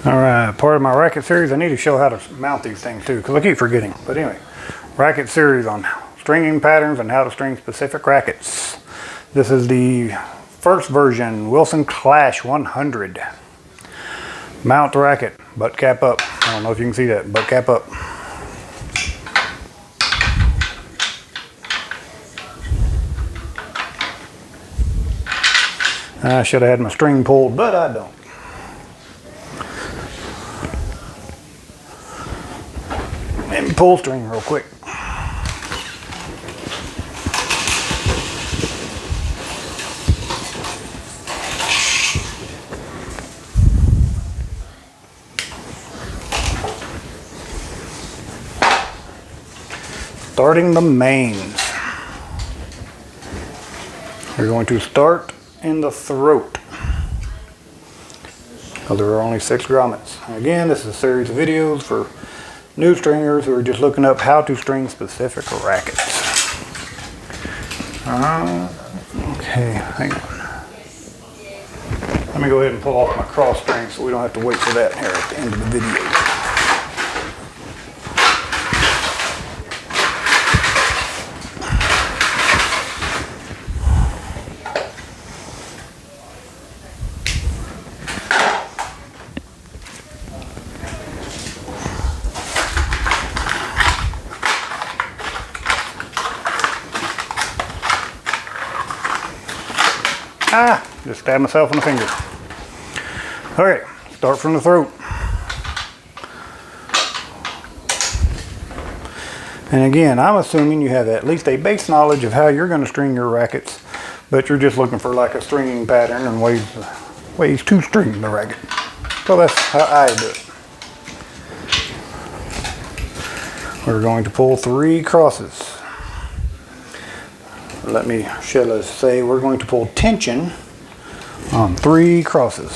Alright, part of my racket series, I need to show how to mount these things too, because I keep forgetting. But anyway, racket series on stringing patterns and how to string specific rackets. This is the first version, Wilson Clash 100. Mount the racket, butt cap up. I don't know if you can see that, butt cap up. I should have had my string pulled, but I don't. Let me pull string real quick. Starting the mains. We're going to start in the throat, because there are only 6 grommets. And again, this is a series of videos for new stringers who are just looking up how to string specific rackets. Okay, hang on. Let me go ahead and pull off my cross string so we don't have to wait for that here at the end of the video. Just stabbed myself in the finger. Okay, start from the throat. And again, I'm assuming you have at least a base knowledge of how you're going to string your rackets, but you're just looking for like a stringing pattern and ways to string the racket. So that's how I do it. We're going to pull 3 crosses. Shall I say, we're going to pull tension on 3 crosses.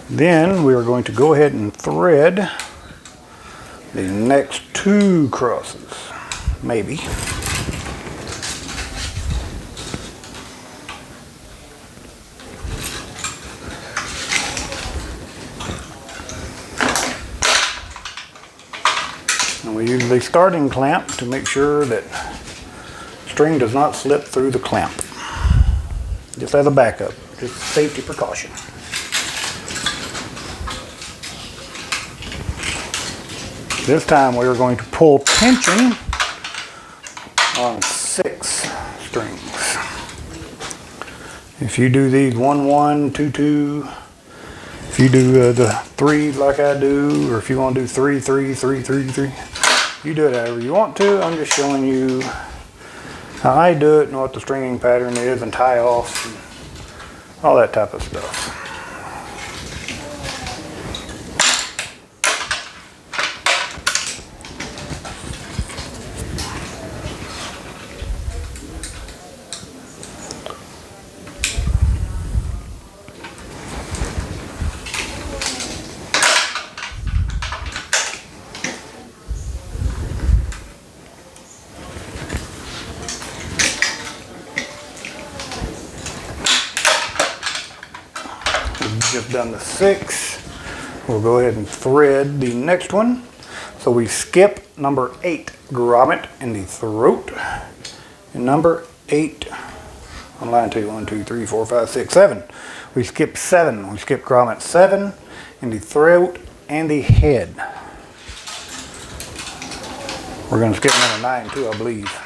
Then we are going to go ahead and thread the next 2 crosses, maybe. And we use the starting clamp to make sure that string does not slip through the clamp. Just as a backup, just safety precaution. This time we are going to pull tension on 6 strings. If you do these 1, 1, 2, 2, if you do the 3 like I do, or if you want to do 3, 3, 3, 3, 3, you do it however you want to. I'm just showing you how I do it and what the stringing pattern is and tie offs and all that type of stuff. Just done the 6. We'll go ahead and thread the next one. So we skip number 8 grommet in the throat, and number 8 on line 2, 1, 2, 3, 4, 5, 6, 7. We skip 7. We skip grommet 7 in the throat and the head. We're going to skip number 9 too, I believe.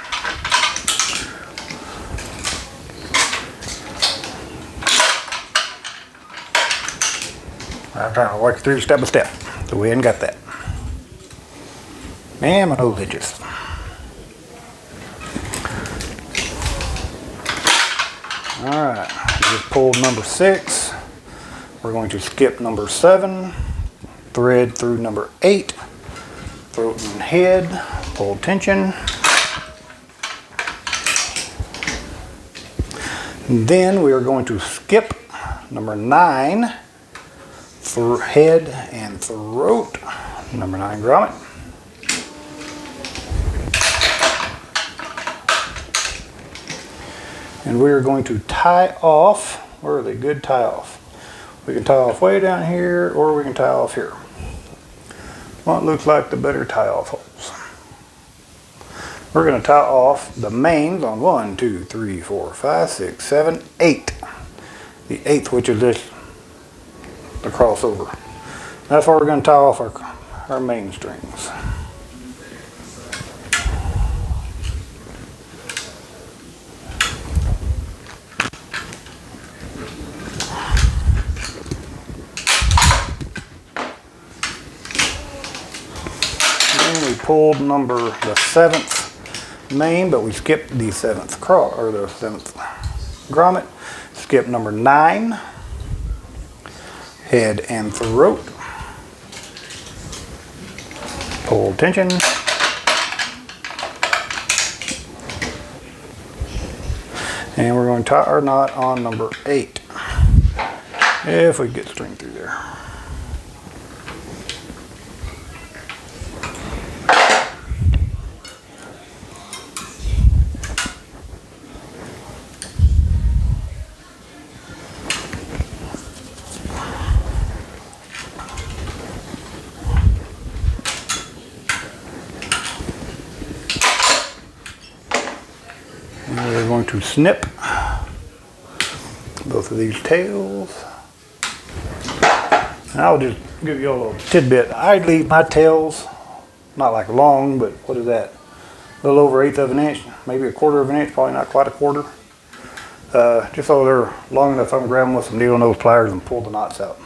I'm trying to work through step by step, so we ain't got that. Man, my nose itches. Alright, just pulled number 6. We're going to skip number 7, thread through number 8, throat and head, pull tension. And then we are going to skip number 9, head and throat, number 9 grommet. And we are going to tie off. Where are they? Good tie off. We can tie off way down here, or we can tie off here. What looks like the better tie off holes. We're going to tie off the mains on 1, 2, 3, 4, 5, 6, 7, 8. The 8th, which is this, the crossover. That's where we're going to tie off our main strings. We pulled the 7th main, but we skipped the 7th the 7th grommet. Skip number 9, head and throat. Pull tension. And we're going to tie our knot on number 8. If we get string through there. We're going to snip both of these tails. And I'll just give you a little tidbit. I'd leave my tails, not like long, but what is that? A little over 1/8 of an inch, maybe 1/4 of an inch, probably not quite 1/4. Just so they're long enough I can grab them with some needle nose pliers and pull the knots out.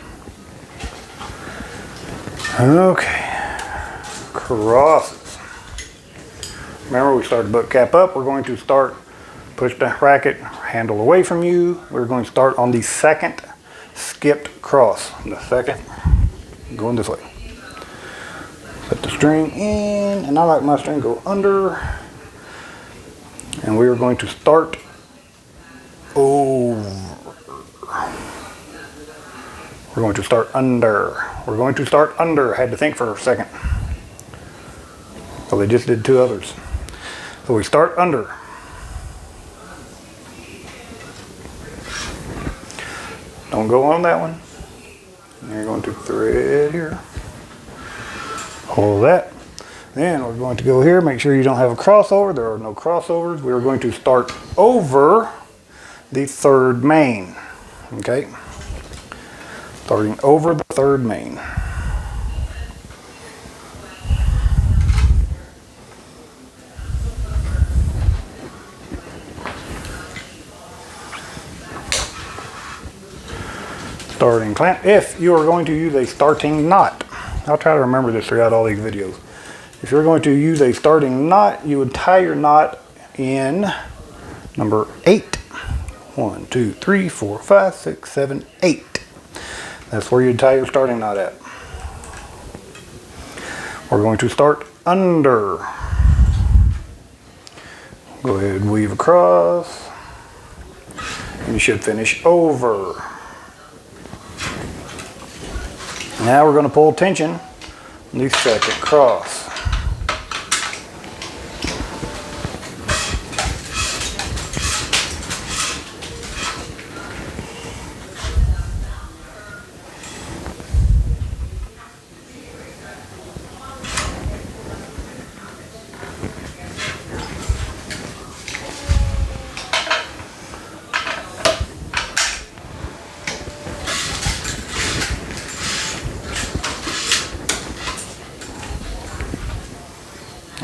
Okay, crosses. Remember, we started butt cap up. We're going to start, push the racket handle away from you. We're going to start on the 2nd skipped cross. The 2nd, going this way. Put the string in, and I like my string go under. And we are going to start over. We're going to start under. We're going to start under. I had to think for a second. Well, they just did 2 others. So we start under. Don't go on that one. And you're going to thread here. Hold that. Then we're going to go here. Make sure you don't have a crossover. There are no crossovers. We are going to start over the 3rd main. Okay? Starting over the 3rd main. Starting clamp. If you are going to use a starting knot, I'll try to remember this throughout all these videos. If you're going to use a starting knot, you would tie your knot in number 8. 1, 2, 3, 4, 5, 6, 7, 8. That's where you tie your starting knot at. We're going to start under. Go ahead and weave across. And you should finish over. Now we're going to pull tension on the 2nd cross.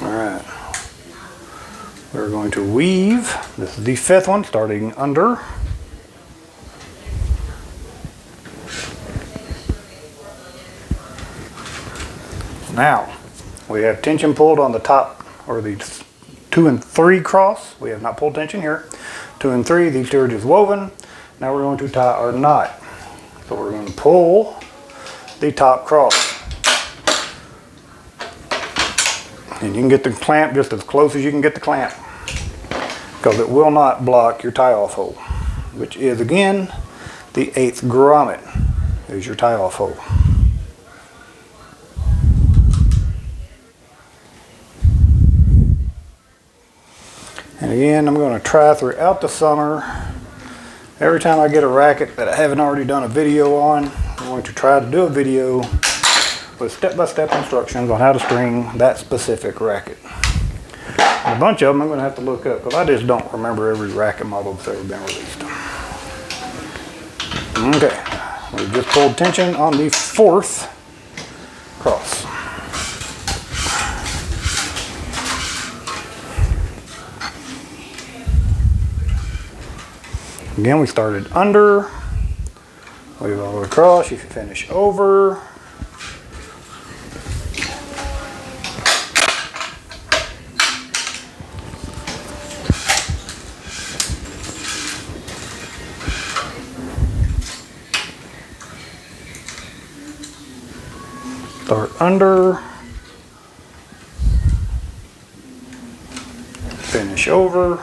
Alright, we're going to weave. This is the 5th one, starting under. Now, we have tension pulled on the top, or the 2 and 3 cross. We have not pulled tension here. 2 and 3, these 2 are just woven. Now we're going to tie our knot. So we're going to pull the top cross. And you can get the clamp just as close as you can get the clamp, because it will not block your tie-off hole, which is again the 8th grommet. There's your tie off hole. And again, I'm going to try throughout the summer, every time I get a racket that I haven't already done a video on, I'm going to try to do a video with step-by-step instructions on how to string that specific racket. And a bunch of them I'm going to have to look up because I just don't remember every racket model that's ever been released. Okay, we just pulled tension on the 4th cross. Again, we started under, weave all the way across, you finish over. Start under, finish over.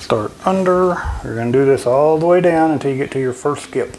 Start under. You're going to do this all the way down until you get to your first skip.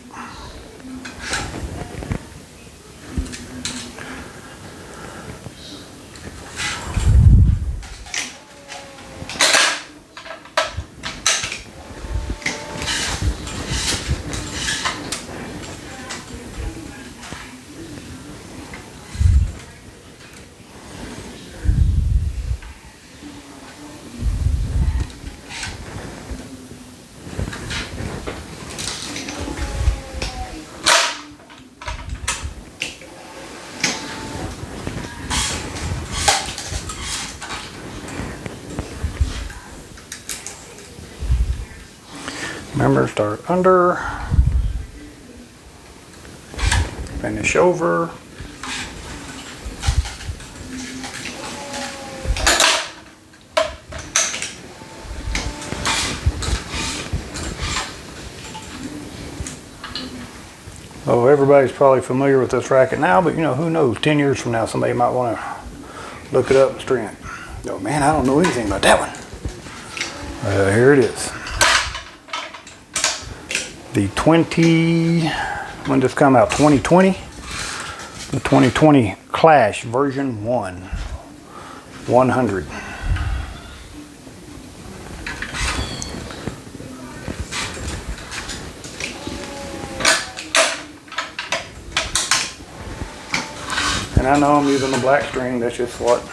Remember, start under, finish over, oh, everybody's probably familiar with this racket now, but you know, who knows, 10 years from now somebody might want to look it up and string it. Oh man, I don't know anything about that one. Here it is. The when did this come out? 2020? The 2020 Clash version 100. And I know I'm using the black string, that's just what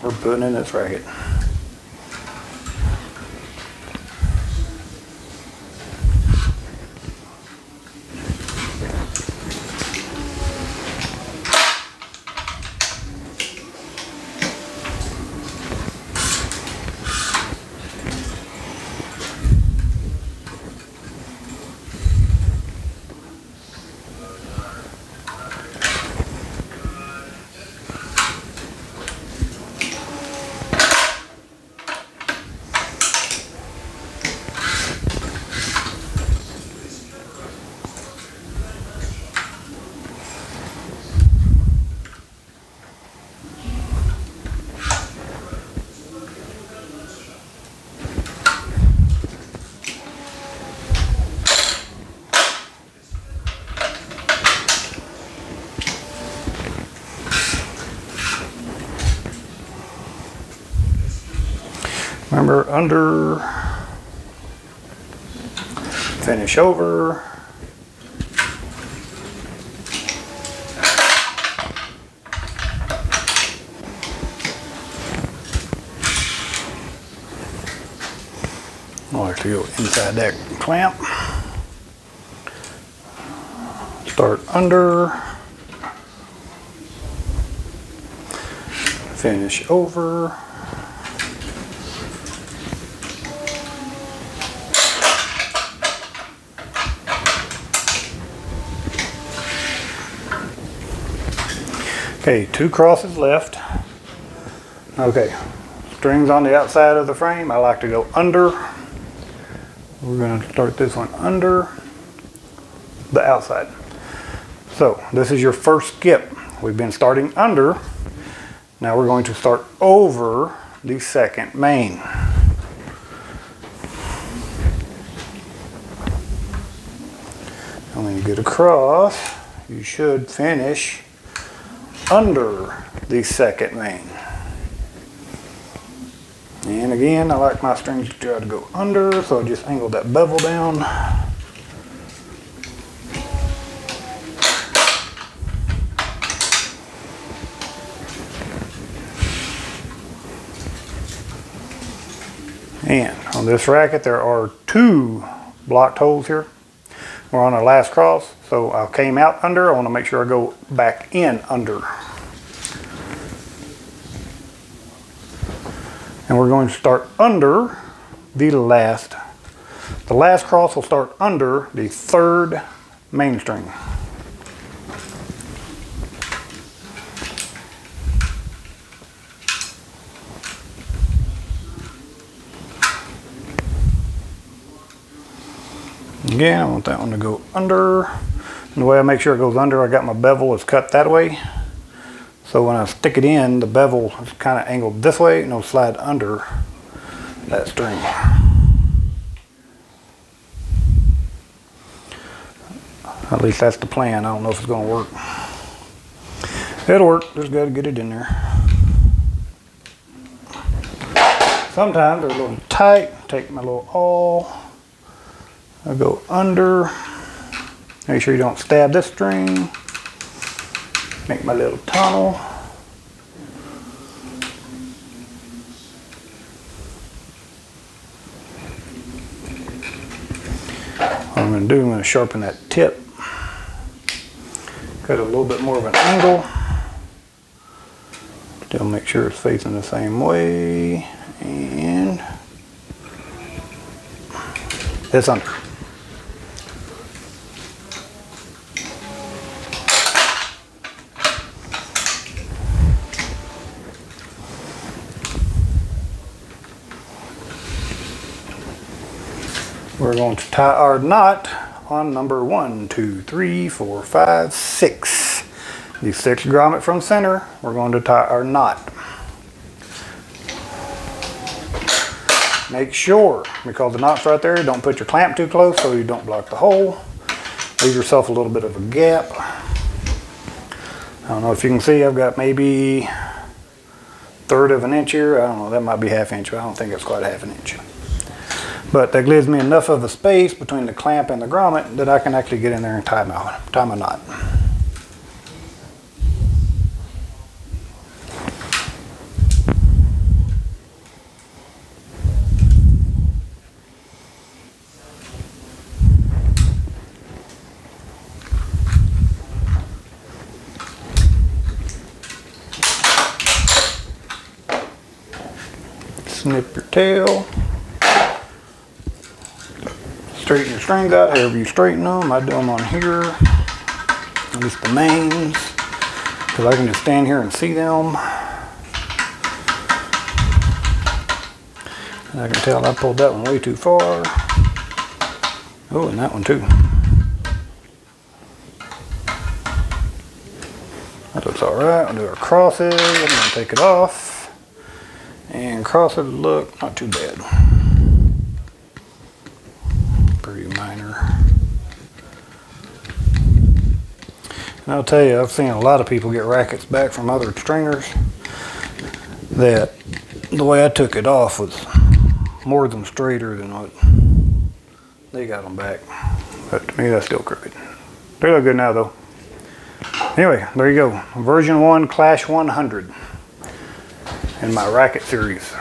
we're putting in this racket. Remember, under, finish over, I'll have to go inside that clamp, start under, finish over, okay, 2 crosses left. Okay, strings on the outside of the frame. I like to go under. We're going to start this one under, the outside. So this is your first skip. We've been starting under. Now we're going to start over the second main. And when you get across, you should finish under the second main. And again, I like my strings to try to go under, so I just angle that bevel down. And on this racket, there are 2 blocked holes here. We're on our last cross, so I came out under. I want to make sure I go back in under. And we're going to start under the last. The last cross will start under the 3rd main string. Again, I want that one to go under. And the way I make sure it goes under, I got my bevel is cut that way. So when I stick it in, the bevel is kind of angled this way and it'll slide under that string. At least that's the plan. I don't know if it's going to work. It'll work, just got to get it in there. Sometimes they're a little tight. Take my little awl. I'll go under. Make sure you don't stab this string. Make my little tunnel. What I'm going to do, I'm going to sharpen that tip. Cut a little bit more of an angle. Still make sure it's facing the same way. And it's under. We're going to tie our knot on number 1, 2, 3, 4, 5, 6. The 6th grommet from center, we're going to tie our knot. Make sure, because the knot's right there, don't put your clamp too close so you don't block the hole. Leave yourself a little bit of a gap. I don't know if you can see, I've got maybe 1/3 of an inch here. I don't know, that might be 1/2 inch, but I don't think it's quite 1/2 inch. But that gives me enough of a space between the clamp and the grommet that I can actually get in there and tie my knot. Snip your tail. Straighten your strings out however you straighten them. I do them on here, at least the mains, because I can just stand here and see them. And I can tell I pulled that one way too far. Oh, and that one too. That looks alright. I'll do our crosses. I'm going to take it off. And crosses look not too bad. Pretty minor. And I'll tell you, I've seen a lot of people get rackets back from other stringers that the way I took it off was more than straighter than what they got them back. But to me, that's still crooked. They look good now though. Anyway, there you go. Version 1 Clash 100 in my racket series.